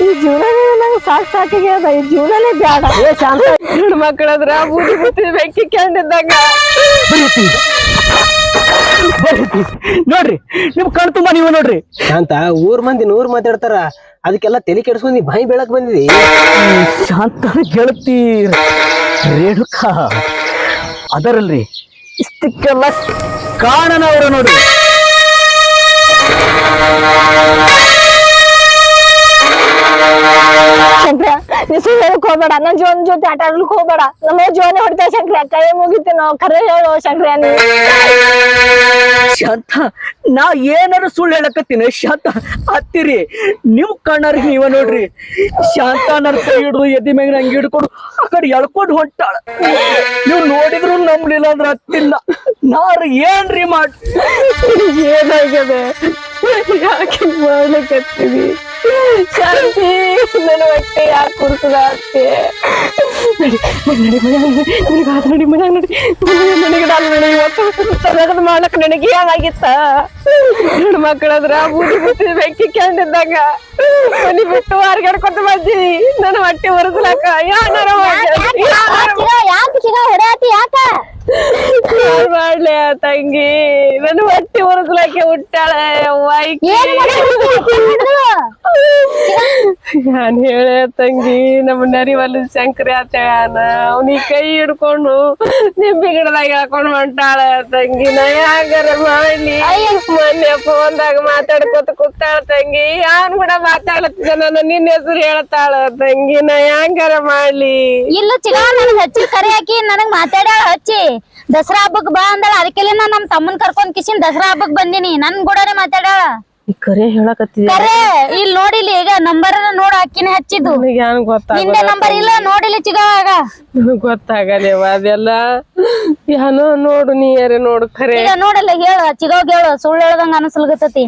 ಈ ಜೀವನ ನಂಗೆ ಸಾಕಾಗ್ಯದ. ಈ ಜೀವನನೇ ಬೇಡ. ಶಾಂತ ಹೆಣ್ಣು ಮಕ್ಕಳಾದ್ರ ಬೂದಿ ಬುತ್ತಿ ಬೆಂಕಿ ಕಂಡಿದ್ದಾಗ ನೋಡ್ರಿ ನಿಮ್ ಕಣ್ ತುಂಬಾ ನೀವು ನೋಡ್ರಿ. ಶಾಂತ ಊರ್ ಮಂದಿ ನೂರ್ ಮಾತಾಡ್ತಾರ, ಅದಕ್ಕೆಲ್ಲ ತಲೆ ಕೆಡ್ಸ್ಕೊಂಡ್ ನೀ ಬಾಯಿ ಬೆಳಕ್ ಬಂದಿದಿ. ಶಾಂತ ಗೆಳತಿ ರೇಣುಕಾ ಅದರಲ್ರಿ ಇಷ್ಟಕ್ಕೆಲ್ಲ ಕಾರಣ ಅವ್ರ ನೋಡ್ರಿ. ಶಂಕ್ರ ನೀ ಸುಳ್ಳು ಹೇಳಕ್ ಹೋಗ್ಬೇಡ. ನನ್ ಜೀವನ ಜೊತೆ ಆಟ ಆಡ್ಲಿಕ್ ಹೋಗ್ಬೇಡ. ನಮ್ಮ ಜೀವನ ಹೊಡಿತಾ ಶಂಕ್ರ. ಕೈ ಮುಗಿತು ನಾವು ಖರೆ ಹೇಳು ಶಂಕ್ರ. ಶಾಂತ ನಾ ಏನಾರು ಸುಳ್ಳು ಹೇಳಕತ್ತೀನಿ. ಶಾಂತ ಹತ್ತಿರಿ ನಿಮ್ ಕಣ್ಣಾರಿ ನೀವ ನೋಡ್ರಿ. ಶಾಂತ ನನ್ ಕೈ ಹಿಡ್ದು ಎದಿ ಮ್ಯಾಗ ನಂಗೆ ಹಿಡ್ಕೊಂಡು ಆ ಕಡೆ ಎಳ್ಕೊಂಡು ಹೊಂಟಾಳ. ನೀವು ನೋಡಿದ್ರು ನಂಬ್ಲಿಲ್ಲ ಅಂದ್ರ ಹತ್ತಿಲ್ಲ. ನಾರು ಏನ್ರಿ ಮಾಡಿ ಏನಾಗ್ಯದೆ? ಯಾಕೆ ಮಾಡ್ಲಿಕ್ಕತ್ತೀವಿ? ಶಾಂತಿ ನನ್ನ ಹೊಟ್ಟೆ ಯಾಕೆ ಕುರ್ಸದಾಗ್ತಿ? ನಡಿ ಮನ್ಯಾಗ ನಡಿ. ನನಗೆ ನಾನು ನಡಿ ಇವತ್ತು ಮಾಡ್ಲಕ್ ನನಗೆ ಏನಾಗಿತ್ತ? ಹೆಣ್ಣು ಮಕ್ಕಳಾದ್ರ ಬೂದಿ ಬುತ್ತಿ ಬೆಂಕಿ ಕಂಡಿದ್ದಾಗ ಮನಿ ಬಿಟ್ಟು ಹೊರಗಡ್ಕೊತ ಬಂದೀವಿ. ನನ್ನ ಹೊಟ್ಟೆ ಒರೆಸ್ಲಾಕ ಯಾರ ಮಾಡ್ಲಿ ತಂಗಿ? ನನ್ನ ಹೊಟ್ಟೆ ಒರೆಸ್ಲಾಕೆ ಹುಟ್ಟಾಳೆ. ನಾನ್ ಹೇಳೆ ತಂಗಿ, ನಮ್ಮ ನರಿವಲ್ಲ ಶಂಕರಿ ಆತನ ಅವ್ನಿಗೆ ಕೈ ಹಿಡ್ಕೊಂಡು ನಿಂಬಿ ಗಿಡದಾಗ ಹಾಕೊಂಡ್ ಹೊಂಟಾಳ ತಂಗಿ. ನಾ ಹ್ಯಾಂಗಾರ ಮಾಡ್ಲಿ? ಮೊನ್ನೆ ಫೋನ್ದಾಗ ಮಾತಾಡ್ಕೊತ ಕೂತಾಳ ತಂಗಿ. ಯಾನ್ ಕೂಡ ಮಾತಾಡ್ತಿದ್ದ ನನ್ನ ನಿನ್ನ ಹೆಸರು ಹೇಳ್ತಾಳ ತಂಗಿ. ನಾ ಹ್ಯಾಂಗಾರ ಮಾಡ್ಲಿ? ಇಲ್ಲ ಚಿಗ ನನಗ್ ಹಚ್ಚಿ ಕರೆ ಹಾಕಿ ನನಗ್ ಮಾತಾಡ್ಯಾಳ. ಹಚ್ಚಿ ದಸರಾ ಹಬ್ಬಕ್ ಬಾ ಅಂದಾಳ. ಅದಕ್ಕೆಲ್ಲ ನಾ ನಮ್ ತಮ್ಮನ್ ಕರ್ಕೊಂಡ್ ಕಿಸಿನ್ ದಸರಾ ಹಬ್ಬಕ್ ಬಂದಿನಿ. ನನ್ ಕೂಡನೆ ಮಾತಾಡ್ಯಾಳ. ಕರೆ ಹೇಳಕತ್ತಿದ್ದೆ. ಕರೆ ಇಲ್ಲಿ ನೋಡಿಲಿ, ಈಗ ನಂಬರ್ ನೋಡ್ ಹಾಕಿನ ಹಚ್ಚಿದ್ದು. ನಿಂದೆ ನಂಬರ್ ಇಲ್ಲ ನೋಡಿಲಿ ಚಿಗವಾಗ. ಗೊತ್ತಾಗಲೇವ ಅದೆಲ್ಲ. ಏನೋ ನೋಡು, ನೀರೇ ನೋಡು. ಖರೆ ಈಗ ನೋಡಲ್ಲ ಹೇಳ ಚಿಗವಾಗ ಹೇಳು. ಸುಳ್ಳು ಹೇಳ್ದಂಗ ಅನಸ್ಲಗತ್ತತಿ.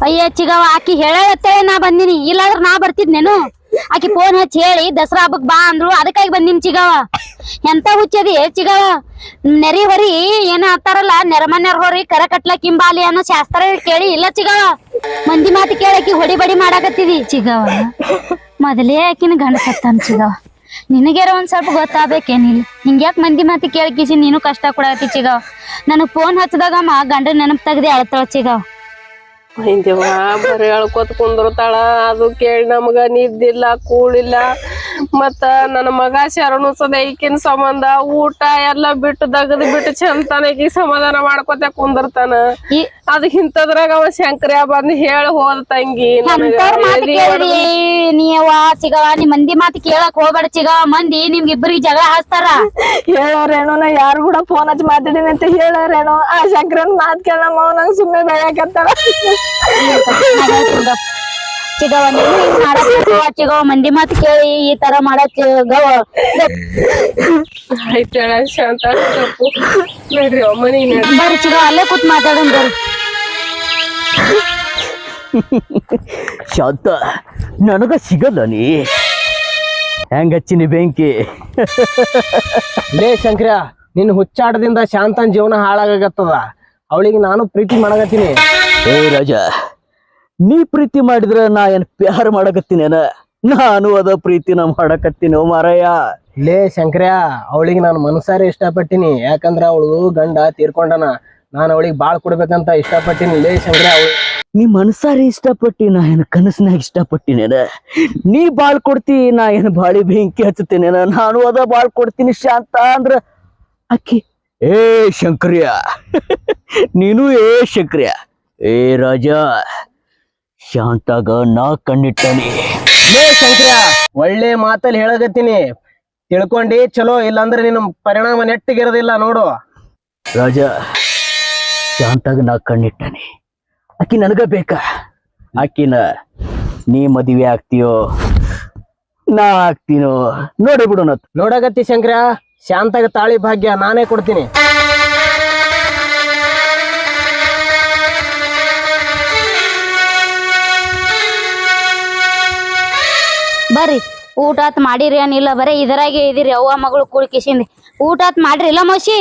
ಅಯ್ಯ ಚಿಗವ ಆಕಿ ಹೇಳತ್ತೇಳಿ ನಾ ಬಂದಿನಿ. ಇಲ್ಲಾಂದ್ರ ನಾ ಬರ್ತಿದ್ನೇನು? ಆಕಿ ಫೋನ್ ಹಚ್ಚಿ ಹೇಳಿ ದಸರಾ ಹಬ್ಬಕ್ ಬಾ ಅಂದ್ರು, ಅದಕ್ಕಾಗಿ ಬಂದಿನಿ ಚಿಗವ. ಎಂತ ಹುಚ್ಚದಿ ಚಿಗವ? ನೆರಿ ಹೊರಿ ಏನ ಅಂತಾರಲ್ಲ, ನೆರಮನ್ಯಾರ ಹೊರಿ ಕರ ಕಟ್ಲ ಕಿಂಬಾಲಿ ಅನ್ನೋ ಶಾಸ್ತ್ರ ಕೇಳಿ ಇಲ್ಲ ಚಿಗವ? ಮಂದಿ ಮಾತು ಕೇಳಕಿ ಹೊಡಿ ಬಡಿ ಮಾಡಾಕತ್ತಿದಿ ಚಿಗವ. ಮೊದಲೇ ಆಕಿನ ಗಂಡ ಸತ್ತಾನ ಚಿಗವ. ನಿನಗೇರ ಒಂದ್ ಸ್ವಲ್ಪ ಗೊತ್ತಾಗ್ಬೇಕೇನಿಲ್ಲ. ಹಿಂಗ್ಯಾಕ್ ಮಂದಿ ಮಾತಿ ಕೇಳಕಿಸಿ ನೀನು ಕಷ್ಟ ಕೊಡಾಕತಿ ಚಿಗವ. ನನಗ್ ಫೋನ್ ಹಚ್ಚದಾಗಮ್ಮ ಗಂಡ ನೆನಪ್ ತೆಗ್ದಿ ಅಳ್ತಾಳ ಚಿಗವ. ಹಿಂದೇವ ಬರೀ ಅಳ್ಕೋತ ಕುಂದಿರ್ತಾಳ. ಅದು ಕೇಳಿ ನಮಗ ನಿದ್ದಿಲ್ಲ ಕೂಳಿಲ್ಲ. ಮತ್ತ ನನ್ನ ಮಗ ಶರಣು ಸದ ಈಕಿನ ಸಂಬಂಧ ಊಟ ಎಲ್ಲಾ ಬಿಟ್ಟು ದಗದ್ ಬಿಟ್ಟು ಚಂತನಗಿ ಸಮಾಧಾನ ಮಾಡ್ಕೊತ ಕುಂದಿರ್ತಾನ. ಅದ್ ಇಂತದ್ರಾಗ ಅವ ಶಂಕರ್ಯ ಬಂದ್ ಹೇಳಿ ಹೋದ ತಂಗಿ. ನೀವ ಚಿಗವ ನಿಮ್ ಮಂದಿ ಮಾತು ಕೇಳಕ್ ಹೋಗ್ಬೇಡ ಚಿಗವ. ಮಂದಿ ನಿಮ್ಗೆ ಇಬ್ಬರಿಗೆ ಜಗಳ ಹಚ್ತಾರ. ಹೇಳೋರೇನೋ ನಾ ಯಾರು ಕೂಡ ಫೋನ್ ಹಚ್ಚಿ ಮಾತಾಡಿನಿ ಅಂತ ಹೇಳೋರೇನೋ. ಆ ಶಂಕರನ್ ಮಾತ್ ಕೇಳ ನಮ್ಮ ನಂಗೆ ಸುಮ್ಮನೆ ಬೆಳಕತ್ತಾಳ. ಚಿಗವ ನೀವು ಹಿಂಗ್ ಮಾಡಕ್ ಚಿಗವ. ಮಂದಿ ಮಾತು ಕೇಳಿ ಈ ತರ ಮಾಡಕ್ ಗವ. ಆಯ್ತೇಳ ಶಾಂತ ತಪ್ಪು ನೋಡ್ರಿ ಮನಿ ಬರ್ರಿ ಚಿಗವ ಅಲ್ಲೇ ಕೂತ್ ಮಾತಾಡೋಣ ಬರ್ರಿ. ಶಾಂತ ನನಗ ಸಿಗಲ್ಲ ನೀ ಹೆಂಗಚ್ಚಿನಿ ಬೆಂಕಿ. ಲೇ ಶಂಕರ, ನಿನ್ ಹುಚ್ಚಾಟದಿಂದ ಶಾಂತನ್ ಜೀವನ ಹಾಳಾಗತ್ತದ. ಅವಳಿಗೆ ನಾನು ಪ್ರೀತಿ ಮಾಡಕತ್ತೀನಿ. ಏ ರಾಜ, ನೀ ಪ್ರೀತಿ ಮಾಡಿದ್ರ ನಾ ಏನ್ ಪ್ಯಾರ ಮಾಡಕತ್ತೀನೇನ? ನಾನು ಅದ ಪ್ರೀತಿನ ಮಾಡಕತ್ತೀನಿ ಮಾರಯ್ಯ. ಲೇ ಶಂಕರ, ಅವಳಿಗೆ ನಾನು ಮನಸಾರೆ ಇಷ್ಟಪಟ್ಟಿನಿ. ಯಾಕಂದ್ರ ಅವಳು ಗಂಡ ತೀರ್ಕೊಂಡನ. ನಾನು ಅವಳಿಗೆ ಬಾಳ್ ಕೊಡ್ಬೇಕಂತ ಇಷ್ಟಪಟ್ಟಿನಿ. ಲೇ ಶಂಕರ, ನೀ ಮನಸಾರಿ ಇಷ್ಟಪಟ್ಟಿ, ನಾ ಏನ್ ಕನಸಿನಾಗ ಇಷ್ಟಪಟ್ಟಿನೇನ? ನೀ ಬಾಳ್ ಕೊಡ್ತಿ, ನಾ ಏನ್ ಬಾಳಿ ಬೆಂಕಿ ಹಚ್ಚುತ್ತೇನೇನ? ನಾನು ಅದ ಬಾಳ್ ಕೊಡ್ತೀನಿ. ಶಾಂತ ಅಂದ್ರ ಅಕ್ಕಿ ಏ ಶಂಕರ್ಯ, ನೀನು ಏ ಶಂಕರ್ಯ. ಏ ರಾಜ, ಶಾಂತಾಗ ನಾ ಕಣ್ಣಿಟ್ಟನಿ. ಲೇ ಶಂಕರ, ಒಳ್ಳೆ ಮಾತಲ್ಲಿ ಹೇಳಕತ್ತೀನಿ, ತಿಳ್ಕೊಂಡಿ ಚಲೋ. ಇಲ್ಲಾಂದ್ರೆ ನಿನ್ನ ಪರಿಣಾಮ ನೆಟ್ಟಿಗಿರೋದಿಲ್ಲ ನೋಡು. ರಾಜ, ಶಾಂತಾಗ ನಾ ಕಣ್ಣಿಟ್ಟನಿ. ಆಕಿ ನನಗ ಬೇಕಾ? ಆಕಿನ ನೀ ಮದುವೆ ಆಗ್ತೀಯೋ ನಾ ಆಗ್ತೀನೋ ನೋಡಿ ಬಿಡೋಣ. ನೋಡಕತ್ತಿ ಶಂಕರ, ಶಾಂತಾಗ ತಾಳಿ ಭಾಗ್ಯ ನಾನೇ ಕೊಡ್ತೀನಿ. ಬರ್ರಿ ಊಟ ಆತ್ ಮಾಡಿರಿ ಏನಿಲ್ಲ? ಬರೇ ಇದರಾಗೆ ಇದೀರಿ ಅವ್ವ ಮಗಳು ಕೂಡ್ಕಿಸಿಂದ. ಊಟ ಆತ್ ಮಾಡ್ರಿ ಇಲ್ಲ ಮೌಸಿ?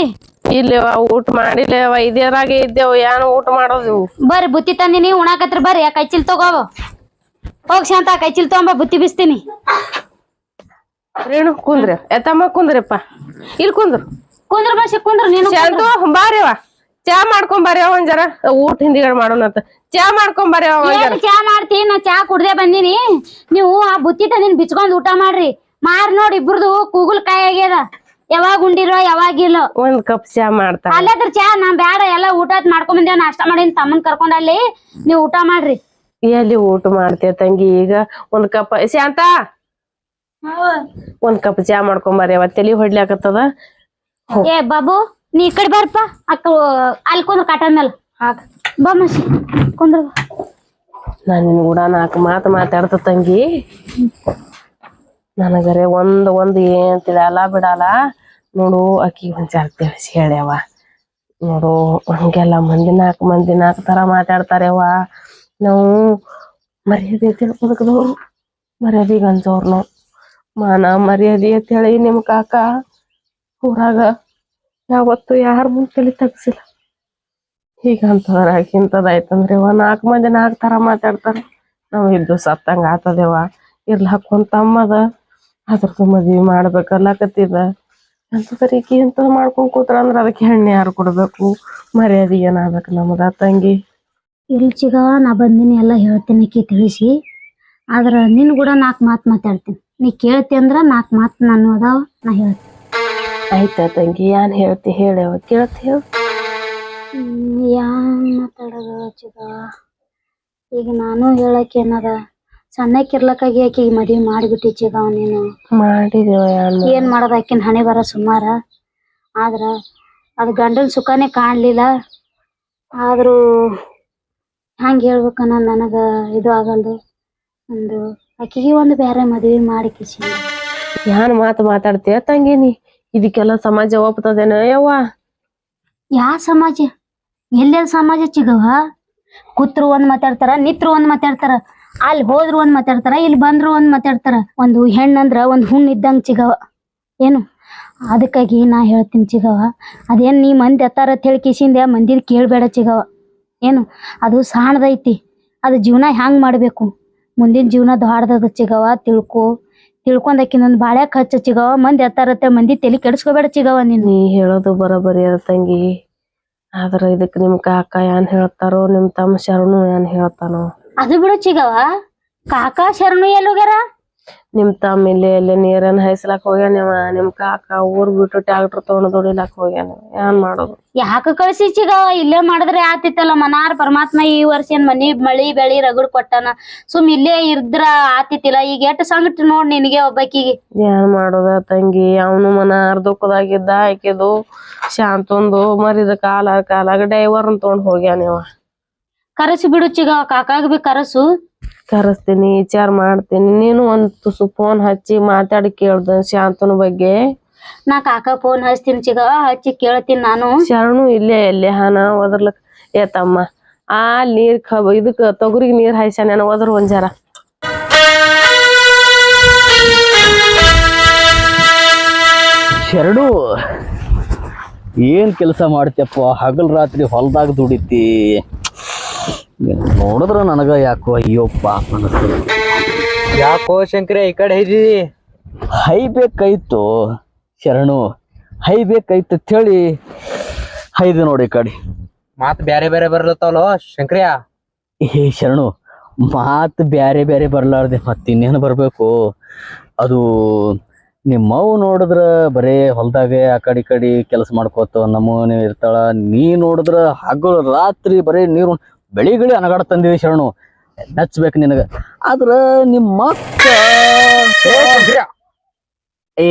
ಇಲ್ಲವ ಊಟ ಮಾಡಿಲ್ಲವ, ಇದರಾಗೆ ಇದ್ದೇವು. ಏನು ಊಟ ಮಾಡೋದು? ಬರ್ರಿ ಬುತ್ತಿ ತಂದಿನಿ ಉಣಾಕತ್ರಿ. ಬರ್ರಿ ಯಾಕೆ ಹಚ್ಚಿಲ್ ತಗೋ. ಹೋಗ್ ಶಾಂತ ಕೈ ಚಿಲ್ ತಗೊಂಬ ಬುತ್ತಿ ಬಿಸ್ತೀನಿ. ರೇಣು ಕುಂದ್ರಿ ಎತ್ತಮ್ಮ ಕುಂದ್ರಪ್ಪ ಇಲ್ಲಿ ಕುಂದ್ರು ಕುಂದ್ರ ಬಸ್ ಕುಂದ್ರ ನೀನು ಶಾಂತು ಬಾರ್ಯವ ಚಾ ಮಾಡ್ಕೊಂಡ್ ಬರ್ಯವ ಒಂದ್ ಜರ ಊಟ ಹಿಂದಿಗಡೆ ಮಾಡೋಣಂತ ಚಾ ಮಾಡ್ಕೊಂಡ್ ಬರ್ಯವ ಒಂದ್ ಜರ. ಚಾ ಮಾಡ್ತೀನಿ ನಾ ಚಾ ಕುಡ್ದೆ ಬಂದಿನಿ. ನೀವು ಆ ಬುತ್ತಿ ತಂದಿನ್ ಬಿಚ್ಕೊಂಡ್ ಊಟ ಮಾಡ್ರಿ. ಮಾರ್ ನೋಡಿ ಇಬ್ರದು ಕೂಗುಲ್ ಕಾಯಿ ಆಗ್ಯದ. ಯಾವಾಗ ಉಂಡಿರೋ ಯಾವಾಗಿಲ್ಲ. ಒಂದ್ ಕಪ್ ಚಾ ಮಾಡ್ತಾ ಅಲ್ಲದ್ರ ಚಾ ನಾ ಬ್ಯಾಡ ಎಲ್ಲಾ ಊಟ ಮಾಡ್ಕೊಂಡ್ ಬಂದೇವ್ ನಾಷ್ಟಾ ಮಾಡಿನ್ ತಮ್ಮನ್ ಕರ್ಕೊಂಡ್ ಅಲ್ಲಿ ನೀವ್ ಊಟ ಮಾಡ್ರಿ. ಎಲ್ಲಿ ಊಟ ಮಾಡ್ತೇವ ತಂಗಿ ಈಗ ಒಂದ್ ಕಪ್ ಶಾಂತ ಒಂದ್ ಕಪ್ ಚಾ ಮಾಡ್ಕೊಂಡ್ ಬರ್ಯವ ತಲಿ ಹೊಡ್ಲಿಕತ್ತದ. ಏ ಬಾಬು ನೀ ಈ ಕಡೆ ಬಾರಪ್ಪ ಅಕ್ಕ ಅಲ್ಲಿ ಕುಂದ್ರ ಕಾಟನ್ ಮೇಲೆ ಬಾ ಮಸಿ ಕುಂದ್ರ. ನಾನ್ ನಿನ್ ಕೂಡ 4 ಮಾತು ಮಾತಾಡ್ತ ತಂಗಿ. ನನಗರೆ ಒಂದ್ ಏನ್ ತಿಳಿಯಲ್ಲ ಬಿಡಲ್ಲ ನೋಡು. ಆಕಿ ಒಂದ್ ಜರ ತಿಳಿಸಿ ಹೇಳ್ಯವ ನೋಡು. ಹಂಗೆಲ್ಲ ಮಂದಿ 4 ಮಂದಿ 4 ತರ ಮಾತಾಡ್ತಾರವ್ವ. ನಾವು ಮರ್ಯಾದೆ ತಿಳ್ಕೊದವ್ರು ಮರ್ಯಾದಿಗೆ ಅಂಜೋರ್ನು ಮಾನ ಮರ್ಯಾದೆ ಅಂತ ಹೇಳಿ ನಿಮ್ ಕಾಕ ಊರಾಗ ಯಾವತ್ತು ಯಾರ ಮುಂದೆ ತಲೆ ತಗ್ಸಿಲ್ಲ. ಹೀಗಂತಂದ್ರ ಇಂಥದಾಯ್ತಂದ್ರೆ 4 ಮಂದಿ 4 ತರ ಮಾತಾಡ್ತಾರೆ. ನಾವ್ ಇದ್ದು ಸತ್ತಂಗ ಆತದೇವ. ಇರ್ಲಾಕ ಒಂದ್ ತಮ್ಮದ ಅದ್ರದ್ದು ಮದ್ವಿ ಮಾಡ್ಬೇಕಲ್ಲಕತ್ತಿದ ಅಂತದ್ರೀಕಿ ಇಂತ ಮಾಡ್ಕೊಂಡ್ ಕೂತ್ರ ಅಂದ್ರ ಅದಕ್ಕೆ ಹೆಣ್ಣು ಯಾರು ಕೊಡ್ಬೇಕು ಮರ್ಯಾದೆ ಏನಾಗ್ಬೇಕು ನಮ್ದ ತಂಗಿ. ಇಲ್ಲಿ ಚಿಗವ ನಾ ಬಂದಿನಿ ಎಲ್ಲ ಹೇಳ್ತೀನಿ ಕಿ ತಿಳಿಸಿ. ಆದ್ರ ನಿನ್ ಕೂಡ 4 ಮಾತು ಮಾತಾಡ್ತೀನಿ. ನೀ ಕೇಳ್ತಿ ಅಂದ್ರ 4 ಮಾತು ನಾನು ಅದಾವ ನಾ ಹೇಳ್ತೀನಿ. ಆಯ್ತಾ ತಂಗಿ ಏನ್ ಹೇಳ್ತಿ ಹೇಳವ ಕೇಳ್ತಿ ಹೇಳ. ಯಾನ್ ಮಾತಾಡೋದು ಚಿಗವ. ಈಗ ನಾನು ಹೇಳಕ್ ಏನದ ಸಣ್ಣಕ್ಕಿರ್ಲಕ್ಕಾಗಿ ಆಕಿ ಮದ್ವಿ ಮಾಡಿಬಿಟ್ಟಿ ಚಿಗವ ನೀನು. ಮಾಡಿದೇವ ಏನ್ ಮಾಡೋದು ಆಕಿನ ಹಣೆ ಬರ ಸುಮಾರ. ಆದ್ರ ಅದ್ ಗಂಡನ ಸುಖನೇ ಕಾಣ್ಲಿಲ್ಲ. ಆದ್ರೂ ಹಂಗ ಹೇಳ್ಬೇಕನ್ನ ನನಗ ಇದು ಆಗಲ್ದು. ಒಂದು ಆಕಿಗೆ ಒಂದು ಬೇರೆ ಮದ್ವಿ ಮಾಡಿ ಕಿಸಿ. ಯಾನ್ ಮಾತು ಮಾತಾಡ್ತೀಯ ತಂಗಿ ನೀ. ಇದಕ್ಕೆಲ್ಲ ಸಮಾಜ ಒಪ್ತದೇನ ಯವ್ವ? ಯಾ ಸಮಾಜ? ಎಲ್ಲೆಲ್ ಸಮಾಜ ಚಿಗವ? ಕೂತ್ರು ಒಂದ್ ಮಾತಾಡ್ತಾರ, ನಿತ್ರು ಒಂದ್ ಮಾತಾಡ್ತಾರ, ಅಲ್ಲಿ ಹೋದ್ರು ಒಂದ್ ಮಾತಾಡ್ತಾರ, ಇಲ್ಲಿ ಬಂದ್ರು ಒಂದ್ ಮಾತಾಡ್ತಾರ. ಒಂದು ಹೆಣ್ಣಂದ್ರ ಒಂದ್ ಹುಣ್ಣ್ ಇದ್ದಂಗ ಚಿಗವ. ಏನು ಅದಕ್ಕಾಗಿ ನಾ ಹೇಳ್ತೀನಿ ಚಿಗವ, ಅದೇನ್ ನೀ ಮಂದಿ ಅತ್ತಾರ ಹೇಳಿ ಕಿಸಿಂದ ಮಂದಿದ್ ಕೇಳ್ಬೇಡ ಚಿಗವ. ಏನು ಅದು ಸಾಣದೈತಿ. ಅದು ಜೀವನ ಹ್ಯಾಂಗ್ ಮಾಡ್ಬೇಕು, ಮುಂದಿನ ಜೀವನ ದಾಡ್ದದ ಚಿಗವ. ತಿಳ್ಕೊಂಡಾಕಿನೊಂದ್ ಬಾಳ್ಯಾಕ ಹಚ್ಚ ಚಿಗವ. ಮಂದಿ ಅತ್ತಾರತ್ತೆ ಮಂದಿ ತಲಿ ಕೆಡಿಸ್ಕೋಬೇಡ ಚಿಗವ. ನೀ ಹೇಳೋದು ಬರೋಬರಿ ಅದ ತಂಗಿ. ಆದ್ರ ಇದಕ್ ನಿಮ್ ಕಾಕ ಏನ್ ಹೇಳ್ತಾರೋ, ನಿಮ್ ತಮ್ಮ ಶರಣು ಏನ್ ಹೇಳ್ತಾನೋ ಅದು ಬಿಡು ಚಿಗವ. ಕಾಕಾ ಶರಣು ಎಲ್ಲೋಗ್ಯಾರ? ನಿಮ್ ತಮ್ಮ ಇಲ್ಲಿ ನೀರನ್ನ ಹಾಯಿಸ್ಲಾಕ್ ಹೋಗ್ಯಾನಿವ. ನಿಮ್ ಕಾಕ ಊರ್ ಬಿಟ್ಟು ಟ್ಯಾಕ್ಟರ್ ತಗೊಂಡ್ ದುಡಿಲಾಕ್ ಹೋಗ್ಯಾನ. ಏನ್ ಮಾಡೋದು? ಯಾಕ ಕಳ್ಸಿ ಚಿಗವ? ಇಲ್ಲೇ ಮಾಡಿದ್ರೆ ಆತಿತ್ತಲ್ಲ. ಮನಾರ್ ಪರಮಾತ್ಮ ಈ ವರ್ಷ ಏನ್ ಮಳಿ ಬೆಳಿ ರಗಡ್ ಕೊಟ್ಟಾನ. ಸುಮ್ ಇಲ್ಲೇ ಇದ್ರ ಆತಿತ್ತಿಲ್ಲ. ಈಗ ಎಷ್ಟ್ ಸಂಗಟ ನೋಡ್ ನಿನಗೆ ಒಬ್ಬಾಕಿಗೆ. ಏನ್ ಮಾಡೋದ ತಂಗಿ? ಅವನು ಮನಾರ್ ದುಃಖದಾಗಿದ್ದ. ಆಕಿದು ಶಾಂತಂದು ಮರಿದ ಕಾಲಾಗ ಡೈವರ್ನ್ ತಗೊಂಡ್ ಹೋಗ್ಯಾನಿವ. ಕರಸಿ ಬಿಡು ಚಿಗವ, ಕಾಕಾಗ ಬಿ ಕರಸು. ಕರೆಸ್ತೀನಿ, ವಿಚಾರ ಮಾಡ್ತೀನಿ. ನೀನು ಒಂದ್ ತುಸು ಫೋನ್ ಹಚ್ಚಿ ಮಾತಾಡಿ ಕೇಳ್ದ ಶಾಂತನ ಬಗ್ಗೆ. ನಾ ಕಾಕ ಫೋನ್ ಹಚ್ತೀನಿ ಚಿಗವ, ಹಚ್ಚಿ ಕೇಳ್ತೀನಿ ನಾನು. ಶರಣು ಇಲ್ಲೇ ಎಲ್ಲಿ ಹಾನ ಒದರ್ಲಕ್ ಏ ತಮ್ಮ ಆ ನೀರ್ ಇದಕ್ ತೊಗರಿಗೆ ನೀರ್ ಹಾಯ್ಸಾನ ಒದ್ರ ಒಂದ್ ಜರ. ಶರಣು ಏನ್ ಕೆಲಸ ಮಾಡ್ತಪ್ಪ? ಹಗಲ್ ರಾತ್ರಿ ಹೊಲ್ದಾಗ ದುಡಿತಿ. ನೋಡಿದ್ರ ನನಗ ಯಾಕೋ ಅಯ್ಯೋ ಪಾಪ ಅನಸ್ತದ. ಯಾಕೋ ಶಂಕರ ಈ ಕಡೆ ಇದ್ದೀವಿ? ಹೈಬೇಕಾಯ್ತು ಶರಣು, ಹೈಬೇಕಾಯ್ತು ಅಂತ ಹೇಳಿ ಹೈದು ನೋಡಿ ಈ ಕಡೆ. ಮಾತ್ ಬ್ಯಾರೆ ಬ್ಯಾರೆ ಬರ್ಲತ್ತವಲ್ಲೋ ಶಂಕರ್ಯ. ಏ ಶರಣು, ಮಾತು ಬ್ಯಾರೆ ಬ್ಯಾರೆ ಬರ್ಲಾರ್ದೆ ಮತ್ತಿನ್ನೇನು ಬರ್ಬೇಕು? ಅದು ನಿಮ್ಮವ್ ನೋಡಿದ್ರ ಬರೇ ಹೊಲ್ದಾಗೆ ಆ ಕಡೆ ಕೆಲಸ ಮಾಡ್ಕೋತ ನಮ್ಮನೆ ಇರ್ತಾಳ. ನೀ ನೋಡಿದ್ರ ಹಗಲು ರಾತ್ರಿ ಬರೀ ನೀರು ಬೆಳಿಗ್ಗೆ ಅನಗಾಡ ತಂದಿವಿ ಶರಣು. ನಚ್ಬೇಕು ನಿನಗ. ಆದ್ರ ನಿಮ್ಮ ಅಕ್ಕ ಏ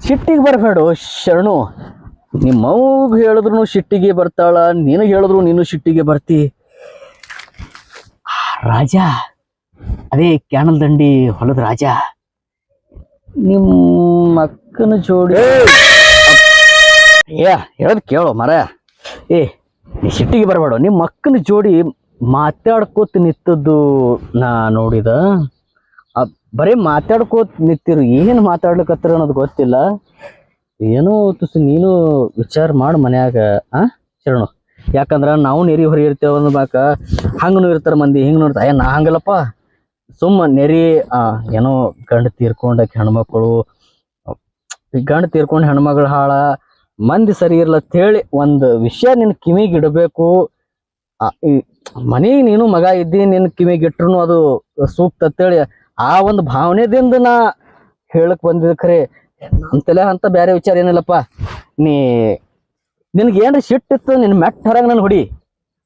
ಸಿಟ್ಟಿಗೆ ಬರಬೇಡ ಶರಣು. ನಿಮ್ಮವ್ಗ ಹೇಳಿದ್ರು ಸಿಟ್ಟಿಗೆ ಬರ್ತಾಳ, ನಿನಗೆ ಹೇಳಿದ್ರು ನೀನು ಸಿಟ್ಟಿಗೆ ಬರ್ತಿ. ರಾಜ ಅದೇ ಕ್ಯಾನಲ್ ದಂಡಿ ಹೊಲದ ರಾಜ ನಿಮ್ಮ ಅಕ್ಕನ ಜೋಡಿ. ಏ ಹೇಳದ್ ಕೇಳೋ ಮರ. ಏ ನೀ ಸಿಟ್ಟಿಗೆ ಬರಬೇಡ. ನಿಮ್ಮ ಅಕ್ಕನ ಜೋಡಿ ಮಾತಾಡ್ಕೋತ ನಿಂತದ್ದು ನಾ ನೋಡಿದ. ಬರೀ ಮಾತಾಡ್ಕೋತ ನಿಂತಿರು, ಏನು ಮಾತಾಡ್ಲಿಕ್ಕತ್ತಾರ ಅನ್ನೋದು ಗೊತ್ತಿಲ್ಲ. ಏನೋ ತುಸು ನೀನು ವಿಚಾರ ಮಾಡು ಮನ್ಯಾಗ ಶರಣು. ಯಾಕಂದ್ರ ನಾವು ನೆರಿ ಹೊರಿ ಇರ್ತೇವ ಅಂದ್ಬಾಕ ಹಂಗನು ಇರ್ತಾರ ಮಂದಿ, ಹಿಂಗ್ ನೋಡ್ತಾ. ನಾ ಹಂಗಲ್ಲಪ್ಪ, ಸುಮ್ಮ ನೆರಿ ಏನೋ ಗಂಡ ತೀರ್ಕೊಂಡಕ್ಕೆ ಹೆಣ್ಮಕ್ಳು ಗಂಡ ತೀರ್ಕೊಂಡ್ ಹೆಣ್ಮಗಳು ಹಾಳ ಮಂದಿ ಸರಿ ಇರ್ಲ ಅಂತೇಳಿ ಒಂದು ವಿಷಯ ನಿನ್ ಕಿವಿಗೆ ಇಡಬೇಕು. ಈ ಮನೆಗೆ ನೀನು ಮಗ ಇದ್ದಿ ನಿನ್ ಕಿವಿಗೆ ಇಟ್ರು ಅದು ಸೂಕ್ತ ಅಂತೇಳಿ ಆ ಒಂದು ಭಾವನೆದಿಂದ ನಾ ಹೇಳಕ್ ಬಂದಿದ್ದ. ಖರೆ ಅಂತಲೇ ಅಂತ ಬೇರೆ ವಿಚಾರ ಏನಿಲ್ಲಪ್ಪ. ನಿನಗೆ ಏನ್ರಿ ಸಿಟ್ಟಿತ್ತು ನಿನ್ ಮೆಟ್ಟ ಹೊರಗೆ ನಾನು ಹೊಡಿ,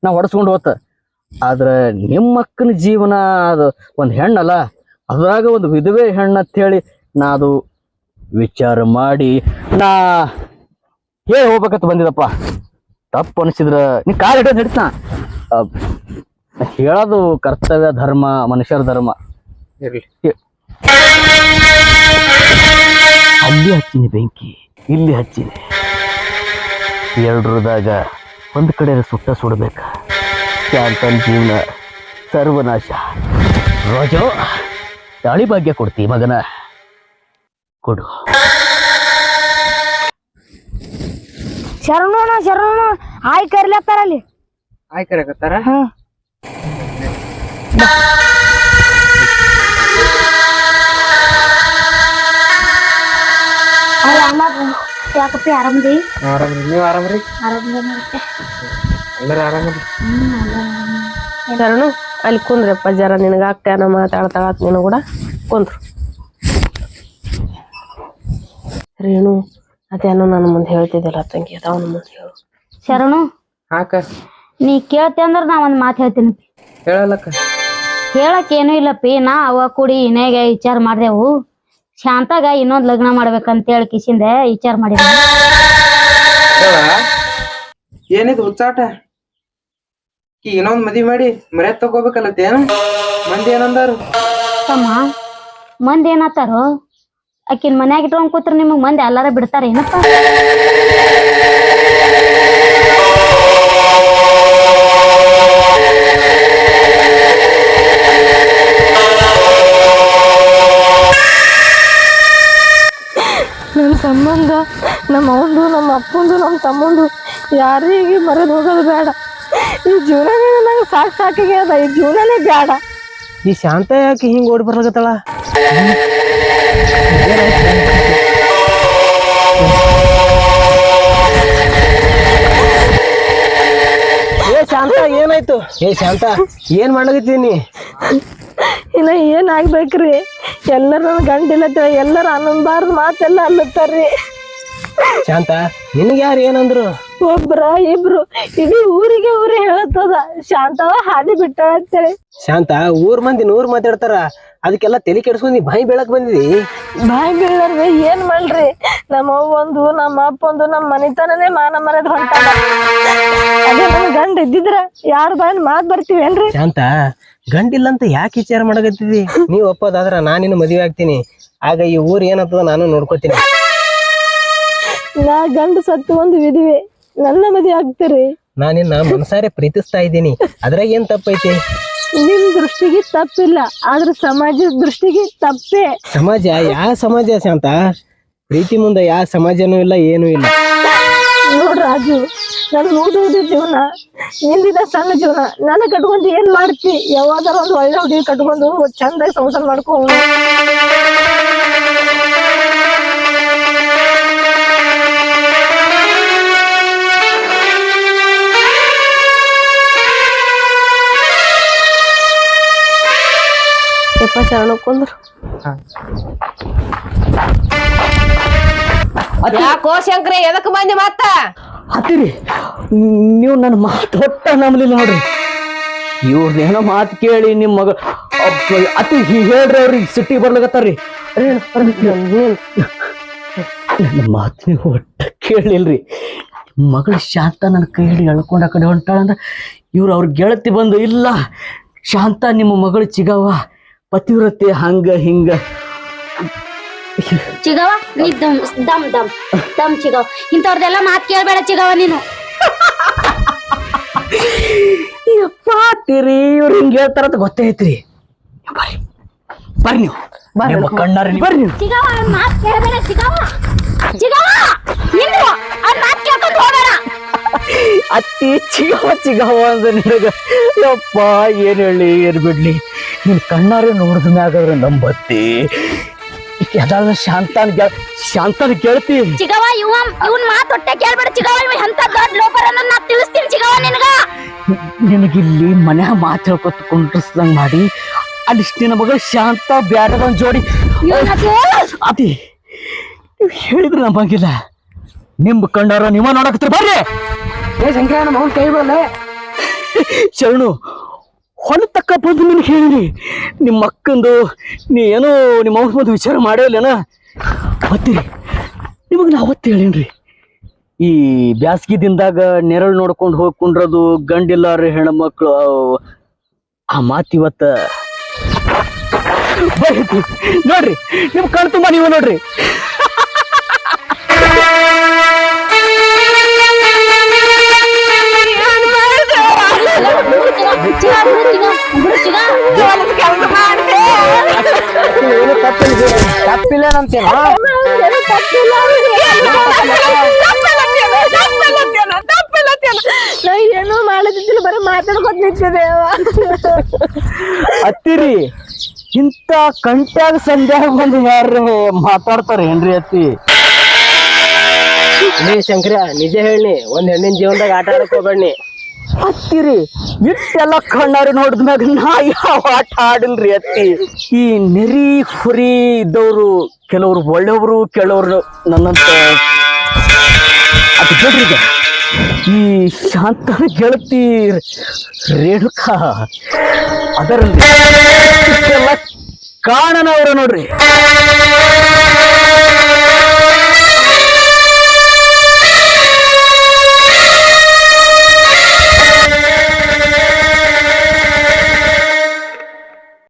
ನಾ ಹೊಡೆಸ್ಕೊಂಡು ಹೋತ. ಆದ್ರ ನಿಮ್ಮ ಅಕ್ಕನ ಜೀವನ ಅದು ಒಂದು ಹೆಣ್ಣಲ್ಲ, ಅದ್ರಾಗ ಒಂದು ವಿಧವೆ ಹೆಣ್ಣು ಅಂತೇಳಿ ನಾ ಅದು ವಿಚಾರ ಮಾಡಿ ನಾ ಹೇಳಿ ಹೋಗ್ಬೇಕಂತ ಬಂದಿದಪ್ಪ. ತಪ್ಪು ಅನಿಸಿದ್ರ ನೀ ಕಾಲು ಹಿಡಿಯೋದು ಹಿಡ್ತಾ ಹೇಳೋದು ಕರ್ತವ್ಯ, ಧರ್ಮ, ಮನುಷ್ಯರ ಧರ್ಮ. ಅಲ್ಲಿ ಹಚ್ಚಿನಿ ಬೆಂಕಿ, ಇಲ್ಲಿ ಹಚ್ಚಿನಿ, ಎರಡರದಾಗ ಒಂದು ಕಡೆ ಸುಟ್ಟ ಸುಡಬೇಕ. ಶಾಂತನ ಜೀವನ ಸರ್ವನಾಶ. ರೋಜೋ ತಾಳಿ ಭಾಗ್ಯ ಕೊಡ್ತಿ ಮಗನ, ಕೊಡು. ಶರಣು ಆಯ್ ಕರಿಲತ್ತಾರ ಅಲ್ಲಿ. ಆಯ್ ಕರೆಕತ್ತಾರ. ಯಾಕಪ್ಪಿ ಆರಾಮದಿ? ನೀವ್ ಆರಾಮ್ರಿ? ಎಲ್ಲರೂ ಆರಾಮರಿ? ಶರಣು ಅಲ್ಲಿ ಕುಂದ್ರಪ್ಪ ಜರ, ನಿನಗ ಅಕ್ಕನ ಮಾತಾಡ್ತಾಳತ್ ನೀನು ಕೂಡ ಕುಂದ್ರು. ರೇಣು ಅದೇನೋ ನನ್ನ ಮುಂದೆ ಹೇಳ್ತಿದ್ದಿಲ್ಲ ತಂಗಿ, ಅದವನ ಮುಂದೆ ಹೇಳು. ಶರಣು ಹಾಕ ನೀ ಕೇಳ್ತಿ ಅಂದ್ರ ನಾ ಒಂದ್ ಮಾತು ಹೇಳ್ತೀನಿ. ಹೇಳಲಕ್ಕ. ಹೇಳಕ್ ಏನು ಇಲ್ಲಪ್ಪಿ, ನಾ ಅವ ಕೂಡಿ ಇನೇಗ ವಿಚಾರ ಮಾಡ್ದೆವು. ಶಾಂತಾಗ ಇನ್ನೊಂದ್ ಲಗ್ನ ಮಾಡ್ಬೇಕಂತ ಹೇಳಿ ಕಿಸಿಂದೆ ವಿಚಾರ ಮಾಡಿದ್ವಿ. ಏನಿದ್ ಹುಚ್ಚಾಟ? ಈಗ ಇನ್ನೊಂದ್ ಮದ್ವಿ ಮಾಡಿ ಮರ್ಯಾದ ತಗೋಬೇಕಲ್ಲತ್ತೇನು? ಮಂದಿ ಏನಂದಾರು? ತಮ್ಮ ಮಂದಿ ಏನತ್ತಾರೋ? ಆಕಿನ್ ಮನ್ಯಾಗ ಇಟ್ಕೊಂಡ್ ಕೂತ್ರ ನಿಮಗ್ ಮಂದಿ ಎಲ್ಲಾರ ಬಿಡ್ತಾರ ಏನಪ್ಪ? ನನ್ನ ಸಂಬಂಧ ನಮ್ಮ ಅವಂದು, ನಮ್ಮ ಅಪ್ಪಂದು, ನಮ್ಮ ತಮ್ಮಂದು ಯಾರಿಗೆ ಮರೆದು ಹೋಗೋದು ಬೇಡ. ಈ ಜೀವನನೇ ನಂಗೆ ಸಾಕಾಗಿ ಅದ. ಈ ಜೀವನನೇ ಬೇಡ. ಈ ಶಾಂತ ಯಾಕೆ ಹಿಂಗ್ ಓಡಿ ಬರ್ಲಾಗತ್ತಳ? ಏ ಶಾಂತ ಏನಾಯ್ತು? ಏ ಶಾಂತ ಏನ್ ಮಾಡ್ಲಾಗತ್ತೀನಿ? ಇನ್ನ ಏನ್ ಆಗ್ಬೇಕ್ರಿ? ಎಲ್ಲರ ನನ್ನ ಗಂಡಿಲ್ಲತ್ತ, ಎಲ್ಲರ ಅನ್ನೊಂದಾರ್ದ ಮಾತೆಲ್ಲ ಅಲ್ಲತ್ತಾರ್ರಿ. ಶಾಂತ ನಿನ್ಗೆ ಯಾರು ಏನಂದ್ರು? ಒಬ್ರ ಇಬ್ರು ಇಡೀ ಊರಿಗೆ ಹೇಳತ್ತದ ಶಾಂತವ ಹಾದಿ ಬಿಟ್ಟ ಅಂತೇಳಿ. ಶಾಂತ ಊರ್ ಮಂದಿ 100 ಮಾತಾಡ್ತಾರ, ಅದಕ್ಕೆಲ್ಲ ತಲೆ ಕೆಡ್ಸ್ಕೊಂಡ್ ನೀ ಬಾಯಿ ಬೆಳಕ್ ಬಂದಿದಿ. ಬಾಯಿ ಬೀಳರ್ವಿ ಏನ್ ಮಾಡ್ರಿ? ನಮ್ಮ ಅವ್ವಂದು, ನಮ್ಮ ಅಪ್ಪಂದು, ನಮ್ಮ ಮನಿತನನೇ ಮಾನ ಮರ್ಯಾದ ಹೊಂಟಾಗ. ಅದೇ ನಮ್ ಗಂಡ ಇದ್ದಿದ್ರ ಯಾರ ಬಾಯಿ ಮಾತ್ ಬರ್ತೀವೇನ್ರಿ? ಶಾಂತ ಗಂಡಿಲ್ಲ ಅಂತ ಯಾಕೆ ವಿಚಾರ ಮಾಡಕತ್ತಿದಿ? ನೀವ್ ಒಪ್ಪೋದಾದ್ರ ನಾನು ನಿನ್ನ ಮದುವೆ ಆಗ್ತೀನಿ. ಆಗ ಈ ಊರ್ ಏನತ್ತದ ನಾನು ನೋಡ್ಕೋತೀನಿ. ನಾ ಗಂಡ ಸತ್ತು ಒಂದು ವಿಧಿವೆ, ನನ್ನ ಮದುವೆ ಆಗ್ತೀರಿ? ನಾ ನಿನ್ನ ಮನಸಾರೆ ಪ್ರೀತಿಸ್ತಾ ಇದ್ದೀನಿ, ಅದ್ರಾಗ ಏನ್ ತಪ್ಪೈತಿ? ನಿಮ್ ದೃಷ್ಟಿಗೆ ತಪ್ಪಿಲ್ಲ, ಆದ್ರೆ ಸಮಾಜದ ದೃಷ್ಟಿಗೆ ತಪ್ಪೇ. ಸಮಾಜ? ಯಾವ ಸಮಾಜ ಶಾಂತ? ಪ್ರೀತಿ ಮುಂದೆ ಯಾವ ಸಮಾಜನೂ ಇಲ್ಲ, ಏನೂ ಇಲ್ಲ. ನೋಡ್ ರಾಜು, ನನ್ ಓದೋದು ಜೀವನ, ನಿಂದಿದ ಸಣ್ಣ ಜೀವನ. ನನ್ನ ಕಟ್ಕೊಂಡು ಏನ್ ಮಾಡ್ತಿ? ಯಾವಾಗಾರ ಒಂದು ಒಳ್ಳೆ ಹುಡುಗಿ ಕಟ್ಕೊಂಡು ಚಂದಾಗಿ ಸಂಸಾರ ಮಾಡ್ಕೊಂಡು. ಶರಣ ಕುಂದ್ರು. ಯಾಕೋ ಶಂಕ್ರೆ ಎದಕ್ ಬಂದಿ ಮತ್ತ? ಹತ್ತಿರಿ ನೀವು ನನ್ನ ಮಾತು ಹೊಟ್ಟ ನಂಬಲಿಲ್ಲ ನೋಡ್ರಿ. ಇವ್ರನ್ನೇನೋ ಮಾತು ಕೇಳಿ ನಿಮ್ಮ ಮಗ ಅತಿ ಹೇಳ್ರಿ, ಅವ್ರಿಗೆ ಸಿಟ್ಟಿ ಬರ್ಲಾಗತ್ತಾರ್ರಿ. ನನ್ನ ಮಾತು ನೀವು ಒಟ್ಟ ಕೇಳಿಲ್ರಿ. ಮಗಳು ಶಾಂತ ನನ್ನ ಕೈ ಹಿಡಿ ಎಳ್ಕೊಂಡ ಆ ಕಡೆ ಹೊಂಟಾಳಂದ್ರ ಇವ್ರು ಅವ್ರ ಗೆಳತಿ ಬಂದು, ಇಲ್ಲ ಶಾಂತ ನಿಮ್ಮ ಮಗಳು ಚಿಗವ್ವ ಪತಿವ್ರತೆ ಹಂಗ ಹಿಂಗ. ಚಿಗವ ನೀ ದಮ್ ದಮ್ ದಮ್ ದಮ್ ಚಿಗವ, ಇಂಥವ್ರದೆಲ್ಲ ಮಾತ್ ಕೇಳ್ಬೇಡ ಚಿಗವ ನೀನು. ಪಾತಿರಿ ಇವ್ರು ಹಿಂಗ ಹೇಳ್ತಾರಂತ ಗೊತ್ತೈತ್ರಿ. ಬರ್ರಿ ಬರ್ರಿ, ನೀವು ನಿಮ್ಮ ಕಣ್ಣಾರಿ ಬರ್ರಿ. ನೀವು ಚಿಗವ ಮಾತ್ ಕೇಳ್ಬೇಡ ಚಿಗವ. ಚಿಗವ ನಿಂದ್ರು, ಆ ಮಾತ್ ಕೇಳ್ಕೊಂಡು ಹೋಗಬೇಡ. ಅತ್ತಿ ಚಿಗವ ಚಿಗವ ಅಂದ ನಿನಗ ಯಪ್ಪ ಏನ್ ಹೇಳಿ ಏನ್ ಬಿಡ್ಲಿ ನಿನ್ ಕಣ್ಣಾರೆ ನೋಡಿದ ಮ್ಯಾಗಾದ್ರೆ ನಂಬತ್ತಿ ಅದಾದ ಶಾಂತನ ಗೆಳತಿ ಚಿಗವ ಇವನ್ ಮಾತು ಹೊಟ್ಟೆ ಕೇಳ್ಬೇಡ ಚಿಗವ ಇವ ಎಂತ ದೊಡ್ಡ ಲೋಪರ್ ಅನ್ನೋದ್ ನಾ ತಿಳಿಸ್ತೀನಿ ಚಿಗವ ನಿನಗ ನಿನಗಿಲ್ಲಿ ಮನ್ಯಾಗ ಮಾತು ಹೇಳ್ಕೊತ ಕುಂಡ್ರಸ್ದಂಗ್ ಮಾಡಿ ಅಲ್ಲಿಷ್ಟು ನಿನ್ನ ಮಗ ಶಾಂತ ಬ್ಯಾಡದೊಂದ್ ಜೋಡಿ ಅತಿ ನೀವ್ ಹೇಳಿದ್ರೆ ನಂಬಂಗಿಲ್ಲ ನಿಮ್ ಕಂಡಾರ ನೀವ ನೋಡಕತ್ರ ಬರ್ರಿ ಏ ಶಂಕರ ನಮ್ಮ ಅವ್ನ ಕೈ ಬರಲ್ಲ ಶರಣು ಹೊಲ ತಕ್ಕ ಬಂದು ನಿನ್ಗೆ ಹೇಳಿರಿ ನಿಮ್ಮ ಅಕ್ಕಂದು ನೀ ಏನೋ ನಿಮ್ಮ ಅವ್ನ ಬಂದು ವಿಚಾರ ಮಾಡೇ ಇಲ್ಲನ ಅವತ್ತಿರಿ ನಿಮಗ್ ನಾ ಅವತ್ತು ಹೇಳೀನ್ರಿ ಈ ಬ್ಯಾಸ್ಗಿ ದಿನದಾಗ ನೆರಳು ನೋಡ್ಕೊಂಡು ಹೋಗಿ ಕುಂಡ್ರದು ಗಂಡಿಲ್ಲಾರ ಹೆಣ್ಮಕ್ಳು ಆ ಮಾತಿವತ್ತ ಬೈತಿ ನೋಡ್ರಿ ನಿಮ್ ಕಣ್ ತುಂಬ ನೀವು ನೋಡ್ರಿ ಏನು ತಪ್ಪಿಲ್ಲ ನಂತೇನ ನಾ ಏನೂ ಮಾಡದಿದ್ದಿಲ್ಲ ಬರೀ ಮಾತಾಡ್ಕೊತ ನಿಂತಿದೆ ಅತ್ತಿರಿ ಇಂತ ಕಂಟ್ಯಾಗ ಸಂಧ್ಯಾಗ ಬಂದು ಯಾರು ಮಾತಾಡ್ತಾರ ಏನ್ರಿ ಅತ್ತಿ ನೀ ಶಂಕರ ನಿಜ ಹೇಳಿ ಒಂದ್ ಹೆಣ್ಣಿನ ಜೀವನದಾಗ ಆಟ ಆಡಕ್ ಹೋಗ್ಬೇಡಿ ಅತ್ತಿರಿ ಇಷ್ಟೆಲ್ಲ ಕಣ್ಣಾರಿ ನೋಡಿದ್ಮ್ಯಾಗ ನಾ ಯಾವ ಆಟ ಆಡಿಲ್ರಿ ಅತ್ತಿ ಈ ನೆರಿ ಹುರಿ ಇದ್ದವ್ರು ಕೆಲವ್ರು ಒಳ್ಳೆಯವರು ಕೆಲವ್ರು ನನ್ನಂತ ಅದು ಬಿಡ್ರಿ ಈಗ. ಈ ಶಾಂತ ಗೆಳತಿ ರೇಣುಕಾ ಅದರಲ್ಲಿ ಇಷ್ಟೆಲ್ಲ ಕಾರಣನವ್ರ ನೋಡ್ರಿ